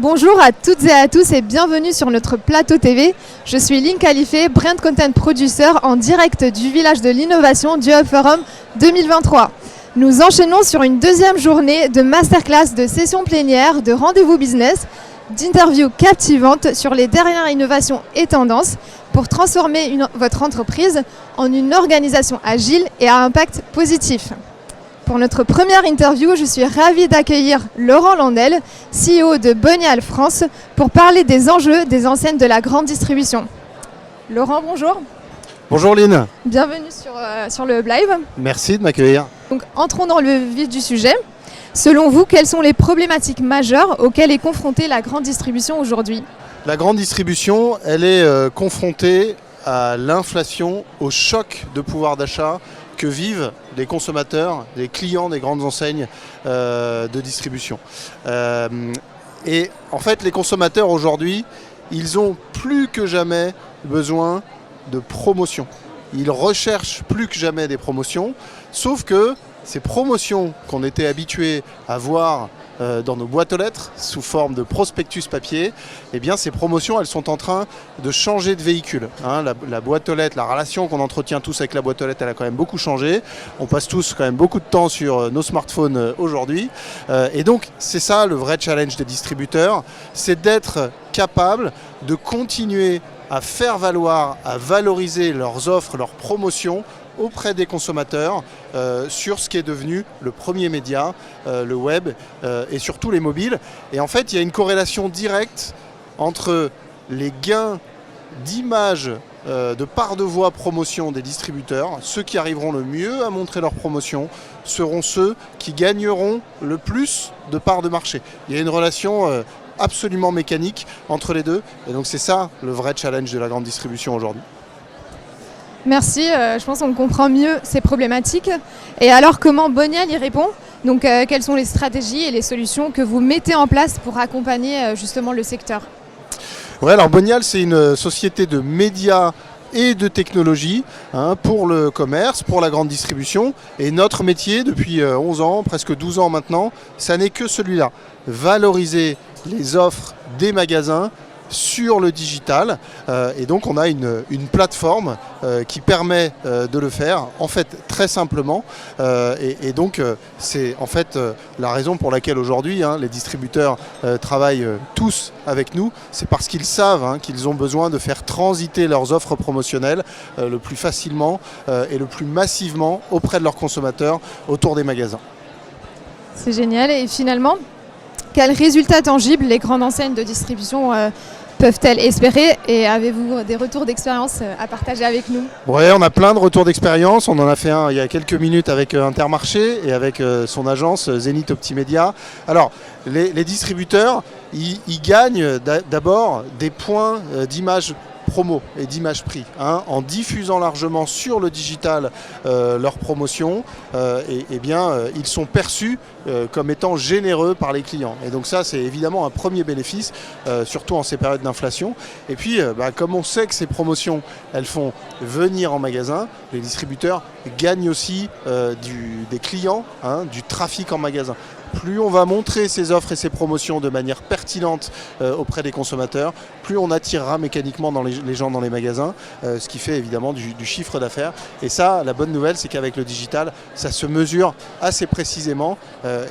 Bonjour à toutes et à tous et bienvenue sur notre plateau TV. Je suis Lynn Califé, Brand Content Producer en direct du village de l'innovation du Hub Forum 2023. Nous enchaînons sur une deuxième journée de masterclass, de sessions plénières, de rendez-vous business, d'interviews captivantes sur les dernières innovations et tendances pour transformer votre entreprise en une organisation agile et à impact positif. Pour notre première interview, je suis ravie d'accueillir Laurent Landel, CEO de Bonial France, pour parler des enjeux des enseignes de la grande distribution. Laurent, bonjour. Bonjour Lynn. Bienvenue sur le Hub Live. Merci de m'accueillir. Donc, entrons dans le vif du sujet. Selon vous, quelles sont les problématiques majeures auxquelles est confrontée la grande distribution aujourd'hui ? La grande distribution, elle est confrontée à l'inflation, au choc de pouvoir d'achat que vivent les consommateurs, les clients des grandes enseignes de distribution. Et en fait, les consommateurs aujourd'hui, ils ont plus que jamais besoin de promotions. Ils recherchent plus que jamais des promotions, sauf que ces promotions qu'on était habitués à voir dans nos boîtes aux lettres sous forme de prospectus papier, eh bien ces promotions elles sont en train de changer de véhicule. La boîte aux lettres, la relation qu'on entretient tous avec la boîte aux lettres, elle a quand même beaucoup changé. On passe tous quand même beaucoup de temps sur nos smartphones aujourd'hui. Et donc c'est ça le vrai challenge des distributeurs, c'est d'être capable de continuer à faire valoir, à valoriser leurs offres, leurs promotions auprès des consommateurs sur ce qui est devenu le premier média, le web et surtout les mobiles. Et en fait, il y a une corrélation directe entre les gains d'image, de part de voix promotion des distributeurs. Ceux qui arriveront le mieux à montrer leur promotion seront ceux qui gagneront le plus de parts de marché. Il y a une relation absolument mécanique entre les deux. Et donc c'est ça le vrai challenge de la grande distribution aujourd'hui. Merci, je pense qu'on comprend mieux ces problématiques. Et alors, comment Bonial y répond ? Donc, quelles sont les stratégies et les solutions que vous mettez en place pour accompagner justement le secteur ? Ouais, alors Bonial, c'est une société de médias et de technologie pour le commerce, pour la grande distribution. Et notre métier, depuis 11 ans, presque 12 ans maintenant, ça n'est que celui-là. Valoriser les offres des magasins sur le digital et donc on a une plateforme qui permet de le faire en fait très simplement et donc c'est en fait la raison pour laquelle aujourd'hui les distributeurs travaillent tous avec nous, c'est parce qu'ils savent qu'ils ont besoin de faire transiter leurs offres promotionnelles le plus facilement et le plus massivement auprès de leurs consommateurs autour des magasins. C'est génial. Et finalement, quels résultats tangibles les grandes enseignes de distribution peuvent-elles espérer, et avez-vous des retours d'expérience à partager avec nous ? Oui, on a plein de retours d'expérience. On en a fait un il y a quelques minutes avec Intermarché et avec son agence Zenith Optimédia. Alors, les distributeurs, ils gagnent d'abord des points d'image promo et d'image prix, en diffusant largement sur le digital leurs promotions, ils sont perçus comme étant généreux par les clients. Et donc ça, c'est évidemment un premier bénéfice, surtout en ces périodes d'inflation. Et puis, comme on sait que ces promotions, elles font venir en magasin, les distributeurs gagnent aussi des clients, du trafic en magasin. Plus on va montrer ces offres et ces promotions de manière pertinente auprès des consommateurs, plus on attirera mécaniquement les gens dans les magasins, ce qui fait évidemment du chiffre d'affaires. Et ça, la bonne nouvelle, c'est qu'avec le digital, ça se mesure assez précisément.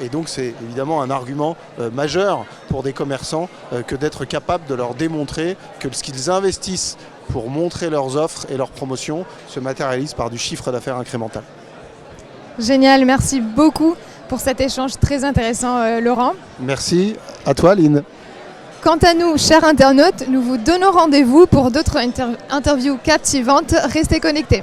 Et donc c'est évidemment un argument majeur pour des commerçants que d'être capable de leur démontrer que ce qu'ils investissent pour montrer leurs offres et leurs promotions se matérialise par du chiffre d'affaires incrémental. Génial, merci beaucoup pour cet échange très intéressant, Laurent. Merci à toi, Lynn. Quant à nous, chers internautes, nous vous donnons rendez-vous pour d'autres interviews captivantes. Restez connectés.